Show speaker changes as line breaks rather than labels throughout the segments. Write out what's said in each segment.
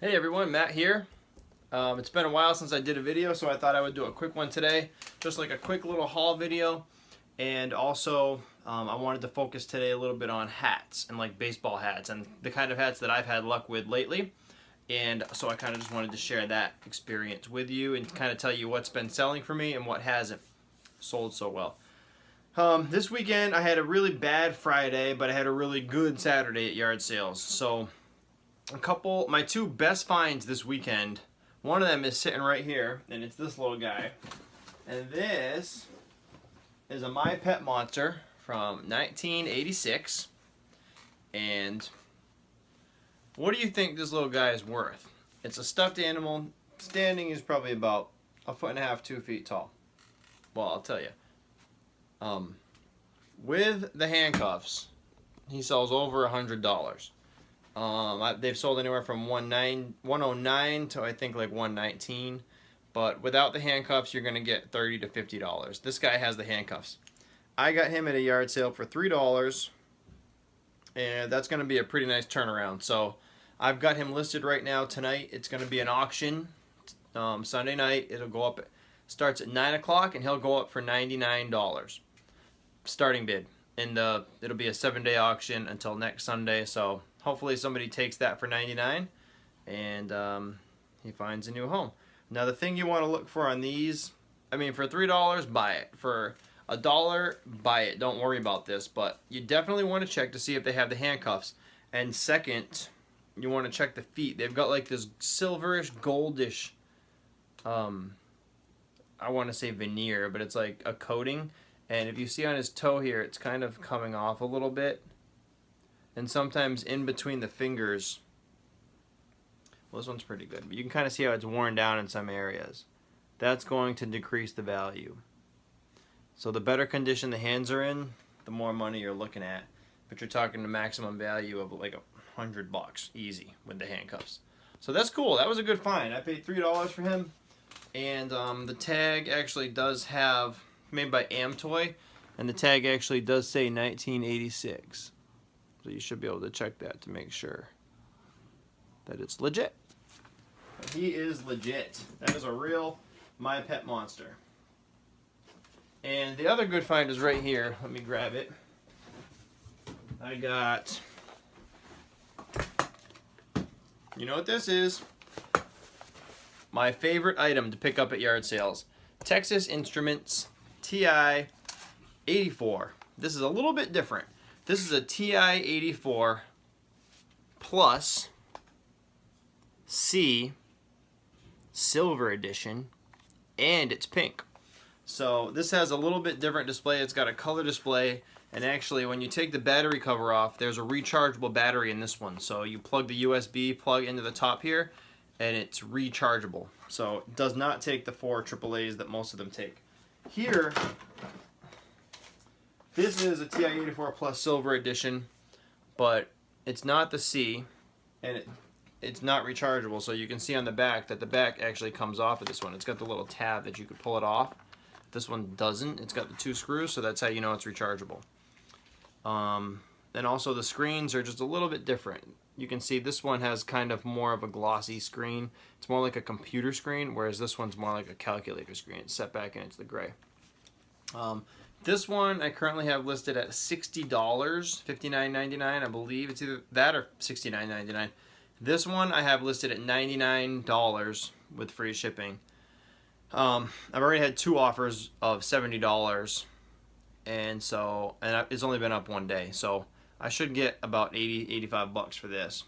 Hey everyone, Matt here. It's been a while since I did a video, so I thought I would do a quick one today. Just like a quick little haul video. And also, I wanted to focus today a little bit on hats and like baseball hats and the kind of hats that I've had luck with lately. And so I kind of just wanted to share that experience with you and kind of tell you what's been selling for me and what hasn't sold so well. This weekend I had a really bad Friday, but I had a really good Saturday at yard sales. So my two best finds this weekend. One of them is sitting right here, and it's this little guy. And this is a My Pet Monster from 1986. And what do you think this little guy is worth? It's a stuffed animal. Standing is probably about 1.5 to 2 feet tall. Well, I'll tell you. With the handcuffs, he sells over $100. They've sold anywhere from 109 to I think like 119, but without the handcuffs, you're gonna get $30 to $50. This guy has the handcuffs. I got him at a yard sale for $3, and that's gonna be a pretty nice turnaround. So I've got him listed right now tonight. It's gonna be an auction Sunday night. It'll go up. Starts at 9 o'clock, and he'll go up for $99 starting bid. And it'll be a 7-day auction until next Sunday. So hopefully somebody takes that for $99 and he finds a new home. Now the thing you want to look for on these, I mean, for $3, buy it. For $1, buy it. Don't worry about this, but you definitely want to check to see if they have the handcuffs. And second, you want to check the feet. They've got like this silverish, goldish, I want to say veneer, but it's like a coating. And if you see on his toe here, it's kind of coming off a little bit. And sometimes in between the fingers, well, this one's pretty good, but you can kind of see how it's worn down in some areas. That's going to decrease the value. So the better condition the hands are in, the more money you're looking at. But you're talking the maximum value of like $100 easy with the handcuffs. So that's cool. That was a good find. I paid $3 for him. And the tag actually does have, made by Amtoy, and the tag actually does say 1986. So you should be able to check that to make sure that it's legit. He is legit. That is a real My Pet Monster. And the other good find is right here. Let me grab it. I got, you know what this is? My favorite item to pick up at yard sales. Texas Instruments TI-84. This is a little bit different. This is a TI-84 plus C Silver Edition, and it's pink. So this has a little bit different display. It's got a color display, and actually when you take the battery cover off, there's a rechargeable battery in this one. So you plug the USB plug into the top here, and it's rechargeable. So it does not take the 4 AAAs that most of them take. Here, this is a TI-84 Plus Silver Edition, but it's not the C, and it's not rechargeable. So you can see on the back that the back actually comes off of this one. It's got the little tab that you could pull it off. This one doesn't. It's got the 2 screws, so that's how you know it's rechargeable. Then also the screens are just a little bit different. You can see this one has kind of more of a glossy screen. It's more like a computer screen, whereas this one's more like a calculator screen. It's set back and it's the gray. This one I currently have listed at $60, $59.99, I believe. It's either that or $69.99. This one I have listed at $99 with free shipping. I've already had 2 offers of $70, and it's only been up 1 day, so I should get about $85 for this.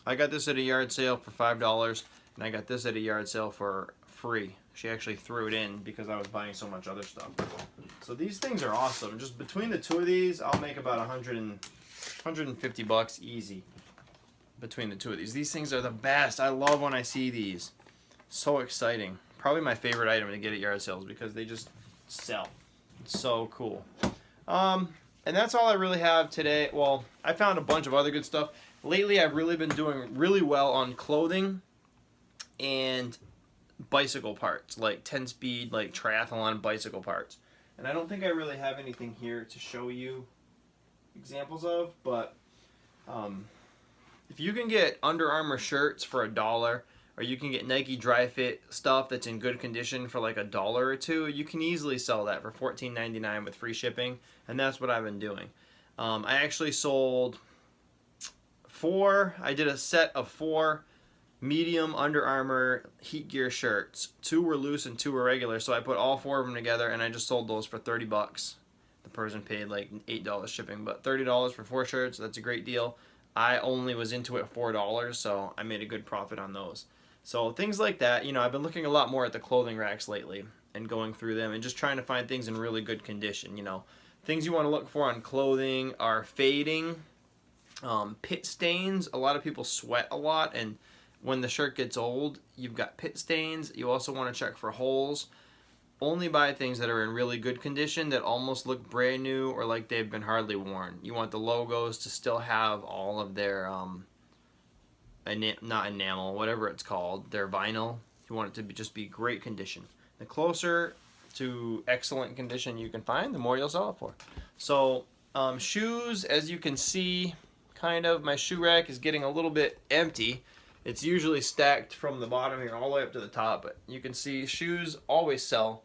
I got this at a yard sale for $5, and I got this at a yard sale for free. She actually threw it in because I was buying so much other stuff. So these things are awesome. Just between the 2 of these, I'll make about $150 easy between the 2 of these. These things are the best. I love when I see these. So exciting. Probably my favorite item to get at yard sales because they just sell. It's so cool. And that's all I really have today. Well, I found a bunch of other good stuff. Lately, I've really been doing really well on clothing and bicycle parts, like 10-speed, like triathlon bicycle parts. And I don't think I really have anything here to show you examples of, but if you can get Under Armour shirts for $1, or you can get Nike Dry Fit stuff that's in good condition for like $1 or $2, you can easily sell that for $14.99 with free shipping, and that's what I've been doing. I actually sold 4. I did a set of 4 medium Under Armour Heat Gear shirts. 2 were loose and 2 were regular, so I put all 4 of them together and I just sold those for 30 bucks. The person paid like $8 shipping, but $30 for 4 shirts, that's a great deal. I only was into it $4, so I made a good profit on those. So things like that, you know, I've been looking a lot more at the clothing racks lately and going through them and just trying to find things in really good condition, you know. Things you want to look for on clothing are fading, pit stains. A lot of people sweat a lot, and when the shirt gets old, you've got pit stains. You also want to check for holes. Only buy things that are in really good condition that almost look brand new or like they've been hardly worn. You want the logos to still have all of their not enamel, whatever it's called, their vinyl. You want it to just be great condition. The closer to excellent condition you can find, the more you'll sell it for. So shoes, as you can see, kind of my shoe rack is getting a little bit empty. It's usually stacked from the bottom here all the way up to the top, but you can see shoes always sell,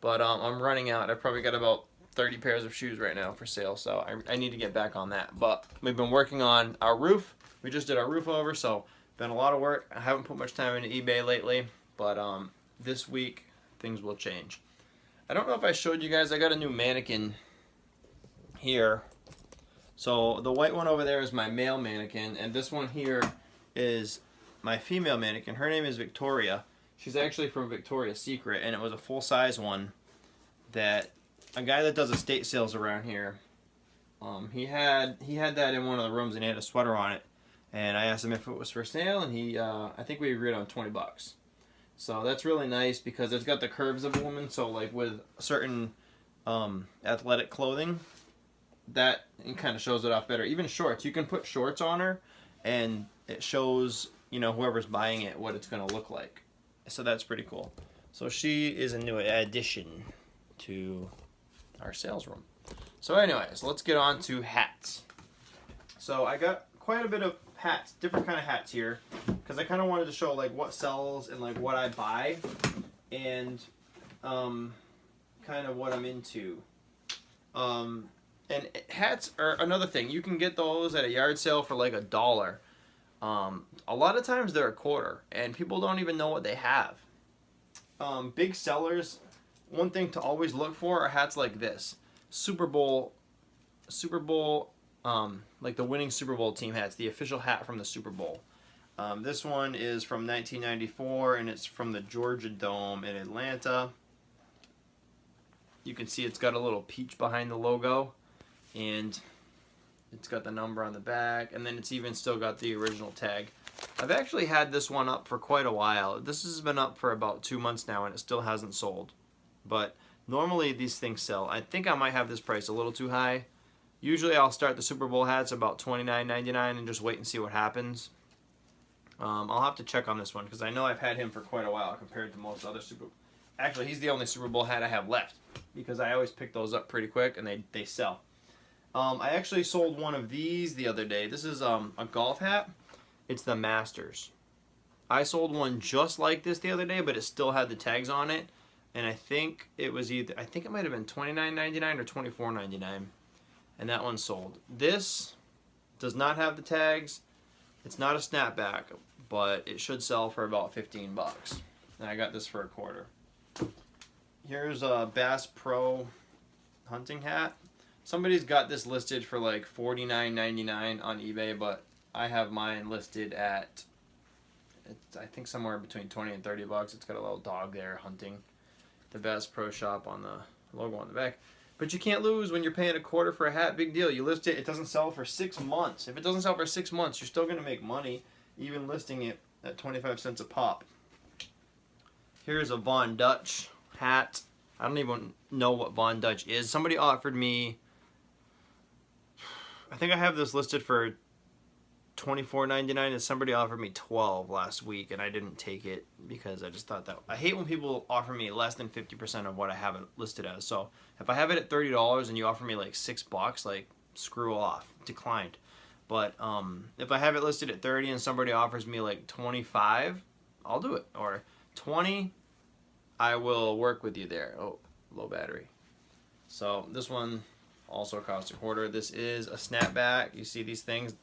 but I'm running out. I've probably got about 30 pairs of shoes right now for sale, so I need to get back on that. But we've been working on our roof. We just did our roof over, so been a lot of work. I haven't put much time into eBay lately, but this week things will change. I don't know if I showed you guys, I got a new mannequin here. So the white one over there is my male mannequin, and this one here is my female mannequin. Her name is Victoria. She's actually from Victoria's Secret, and it was a full-size one that a guy that does estate sales around here, he had that in one of the rooms, and he had a sweater on it. And I asked him if it was for sale, and he, I think we agreed on 20 bucks. So that's really nice because it's got the curves of a woman. So like with certain athletic clothing, that it kind of shows it off better. Even shorts, you can put shorts on her, and it shows, you know, whoever's buying it what it's going to look like. So that's pretty cool. So she is a new addition to our sales room. So anyways, let's get on to hats. So I got quite a bit of hats, different kind of hats here, because I kind of wanted to show like what sells and like what I buy, and kind of what I'm into. And hats are another thing. You can get those at a yard sale for like $1. A lot of times they're $0.25, and people don't even know what they have. Big sellers, one thing to always look for are hats like this. Super Bowl, like the winning Super Bowl team hats, the official hat from the Super Bowl. This one is from 1994, and it's from the Georgia Dome in Atlanta. You can see it's got a little peach behind the logo, and it's got the number on the back, and then it's even still got the original tag. I've actually had this one up for quite a while. This has been up for about 2 months now, and it still hasn't sold. But normally these things sell. I think I might have this price a little too high. Usually I'll start the Super Bowl hats about $29.99 and just wait and see what happens. I'll have to check on this one because I know I've had him for quite a while compared to most other Super Bowl. Actually, he's the only Super Bowl hat I have left because I always pick those up pretty quick and they sell. I actually sold one of these the other day. This is a golf hat. It's the Masters. I sold one just like this the other day, but it still had the tags on it. And I think it was either, I think it might have been $29.99 or $24.99. And that one sold. This does not have the tags. It's not a snapback, but it should sell for about 15 bucks. And I got this for $0.25. Here's a Bass Pro hunting hat. Somebody's got this listed for like $49.99 on eBay, but I have mine listed at, I think somewhere between 20 and 30 bucks. It's got a little dog there hunting. The Bass Pro Shop on the logo on the back. But you can't lose when you're paying $0.25 for a hat. Big deal. You list it, it doesn't sell for 6 months. If it doesn't sell for 6 months, you're still going to make money, even listing it at 25 cents a pop. Here's a Von Dutch hat. I don't even know what Von Dutch is. Somebody offered me, I think I have this listed for $24.99, and somebody offered me $12 last week, and I didn't take it because I just thought that I hate when people offer me less than 50% of what I have it listed as. So if I have it at $30 and you offer me like $6, like screw off, declined. But if I have it listed at 30 and somebody offers me like 25, I'll do it. Or 20, I will work with you there. Oh, low battery. So this one also costs a quarter. This is a snapback. You see these things,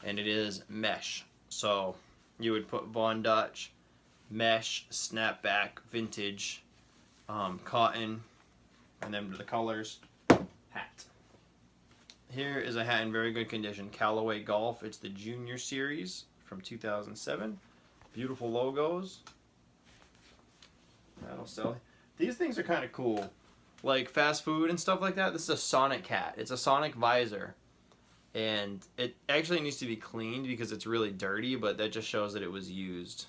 and it is mesh. So you would put Von Dutch, mesh, snapback, vintage, cotton, and then the colors, hat. Here is a hat in very good condition, Callaway Golf. It's the Junior Series from 2007. Beautiful logos. That'll sell. These things are kind of cool. Like fast food and stuff like that. This is a Sonic hat. It's a Sonic visor. And it actually needs to be cleaned because it's really dirty, but that just shows that it was used.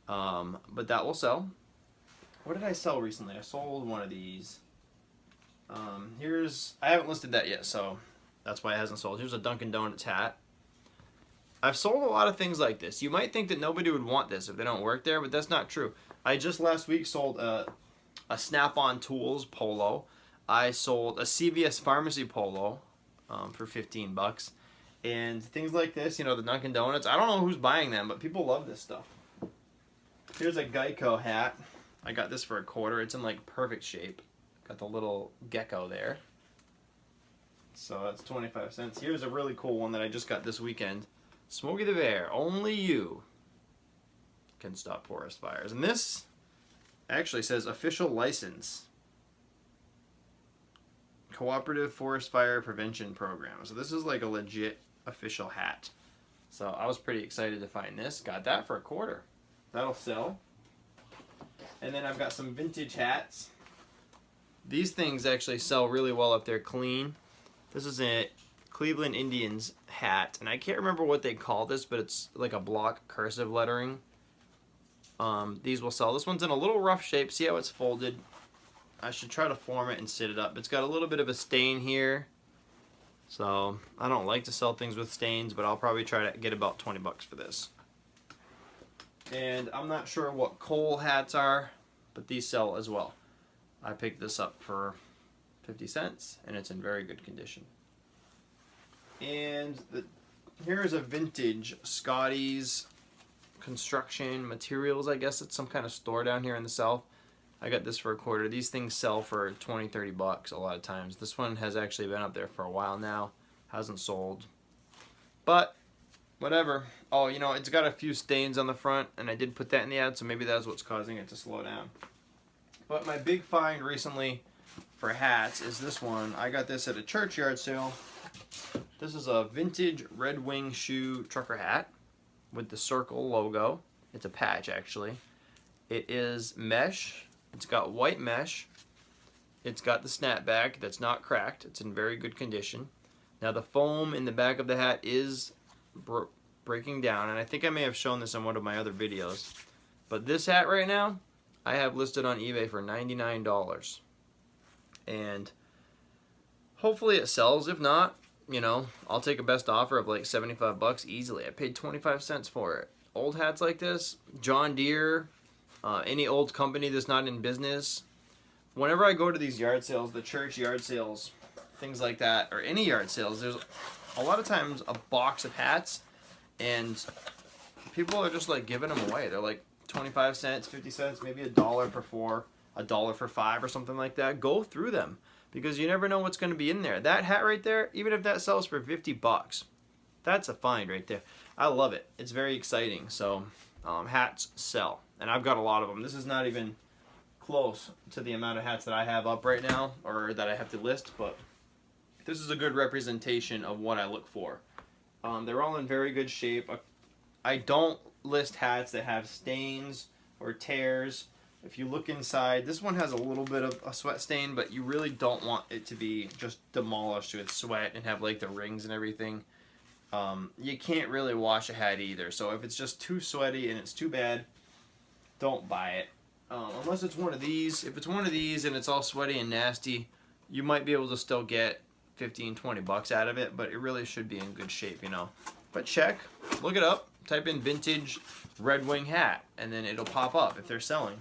But that will sell. What did I sell recently? I sold one of these. I haven't listed that yet, so that's why it hasn't sold. Here's a Dunkin' Donuts hat. I've sold a lot of things like this. You might think that nobody would want this if they don't work there, but that's not true. I just last week sold a Snap-on Tools polo. I sold a CVS Pharmacy polo for 15 bucks. And things like this, you know, the Dunkin' Donuts. I don't know who's buying them, but people love this stuff. Here's a Geico hat. I got this for a quarter. It's in like perfect shape. Got the little gecko there. So that's 25 cents. Here's a really cool one that I just got this weekend. Smokey the Bear. Only you can stop forest fires. And this actually says official license. Cooperative Forest Fire Prevention Program. So this is like a legit official hat. So I was pretty excited to find this. Got that for a quarter. That'll sell. And then I've got some vintage hats. These things actually sell really well if they're clean. This is a Cleveland Indians hat, and I can't remember what they call this, but it's like a block cursive lettering. These will sell. This one's in a little rough shape. See how it's folded? I should try to form it and sit it up. It's got a little bit of a stain here. So I don't like to sell things with stains, but I'll probably try to get about 20 bucks for this. And I'm not sure what Cole hats are, but these sell as well. I picked this up for 50 cents, and it's in very good condition. And here is a vintage Scotty's Construction Materials. I guess it's some kind of store down here in the South. I got this for a quarter. These things sell for 20, 30 bucks a lot of times. This one has actually been up there for a while now. Hasn't sold. But whatever. Oh, you know, it's got a few stains on the front, and I did put that in the ad, so maybe that's what's causing it to slow down. But my big find recently for hats is this one. I got this at a church yard sale. This is a vintage Red Wing shoe trucker hat with the circle logo. It's a patch, actually. It is mesh. It's got white mesh. It's got the snapback that's not cracked. It's in very good condition. Now the foam in the back of the hat is breaking down, and I think I may have shown this in one of my other videos. But this hat right now, I have listed on eBay for $99. And hopefully it sells. If not, you know, I'll take a best offer of like 75 bucks easily. I paid 25 cents for it. Old hats like this, John Deere, any old company that's not in business. Whenever I go to these yard sales, the church yard sales, things like that, or any yard sales, there's a lot of times a box of hats, and people are just like giving them away. They're like 25 cents, 50 cents, maybe $1 for 4, $1 for 5 or something like that. Go through them because you never know what's going to be in there. That hat right there, even if that sells for 50 bucks, that's a find right there. I love it. It's very exciting. So hats sell, and I've got a lot of them. This is not even close to the amount of hats that I have up right now or that I have to list, but this is a good representation of what I look for. They're all in very good shape. I don't list hats that have stains or tears. If you look inside, this one has a little bit of a sweat stain, but you really don't want it to be just demolished with sweat and have like the rings and everything. You can't really wash a hat either, so if it's just too sweaty and it's too bad, don't buy it. Unless it's one of these. If it's one of these and it's all sweaty and nasty, you might be able to still get 15, 20 bucks out of it, but it really should be in good shape, you know. But check, look it up, type in vintage Red Wing hat, and then it'll pop up if they're selling.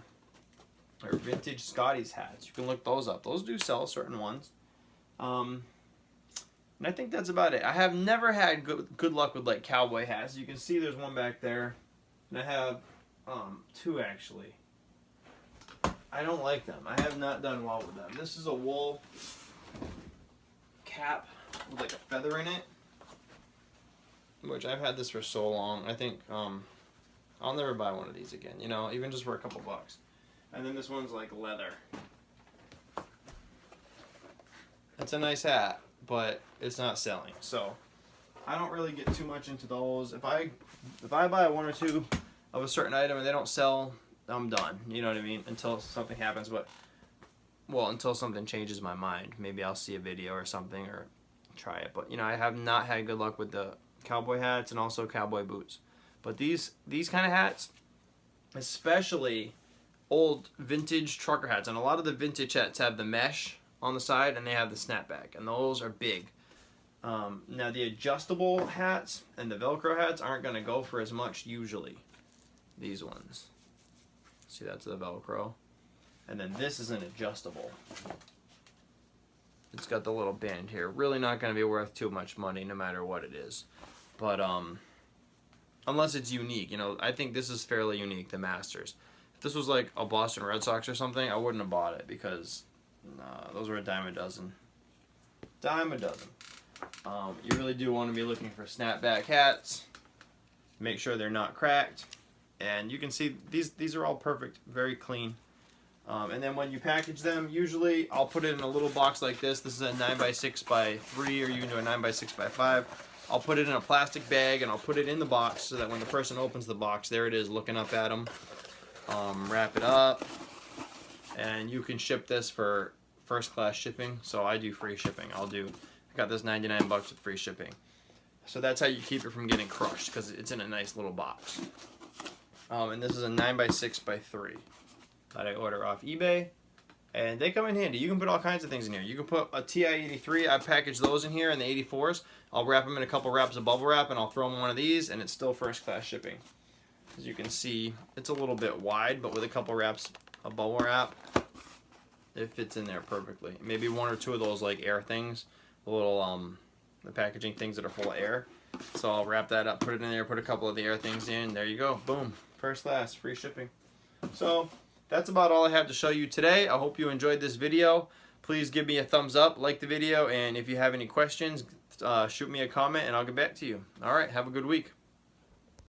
Or vintage Scotty's hats. You can look those up. Those do sell, certain ones. And I think that's about it. I have never had good luck with like cowboy hats. You can see there's one back there, and I have two actually. I don't like them. I have not done well with them. This is a wool cap with like a feather in it, which I've had this for so long. I think I'll never buy one of these again, you know, even just for a couple bucks. And then this one's like leather. It's a nice hat, but it's not selling. So I don't really get too much into those. If I buy one or two of a certain item and they don't sell, I'm done. You know what I mean? Until something happens, but well, until something changes my mind. Maybe I'll see a video or something or try it. But you know, I have not had good luck with the cowboy hats and also cowboy boots. But these kind of hats, especially old vintage trucker hats, and a lot of the vintage hats have the mesh on the side and they have the snapback, and those are big. Now the adjustable hats and the Velcro hats aren't going to go for as much usually. These ones. See, that's the Velcro. And then this is an adjustable. It's got the little band here. Really not going to be worth too much money no matter what it is. But unless it's unique, you know, I think this is fairly unique, the Masters. If this was like a Boston Red Sox or something, I wouldn't have bought it because those are a dime a dozen. Dime a dozen. You really do want to be looking for snapback hats. Make sure they're not cracked. And you can see these are all perfect, very clean. And then when you package them, usually I'll put it in a little box like this. This is a 9x6x3, or you can do a 9x6x5. I'll put it in a plastic bag and I'll put it in the box so that when the person opens the box, there it is looking up at them. Wrap it up, and you can ship this for first class shipping. So I do free shipping. I got this 99 bucks with free shipping. So that's how you keep it from getting crushed, because it's in a nice little box. And this is a 9x6x3 that I order off eBay, and they come in handy. You can put all kinds of things in here. You can put a TI-83. I package those in here, and the 84s. I'll wrap them in a couple wraps of bubble wrap, and I'll throw them in one of these, and it's still first class shipping. As you can see, it's a little bit wide, but with a couple wraps of bubble wrap, it fits in there perfectly. Maybe one or two of those like air things, the little the packaging things that are full of air. So I'll wrap that up, put it in there, put a couple of the air things in. There you go. Boom. First class, free shipping. So that's about all I have to show you today. I hope you enjoyed this video. Please give me a thumbs up, like the video, and if you have any questions, shoot me a comment and I'll get back to you. All right, have a good week.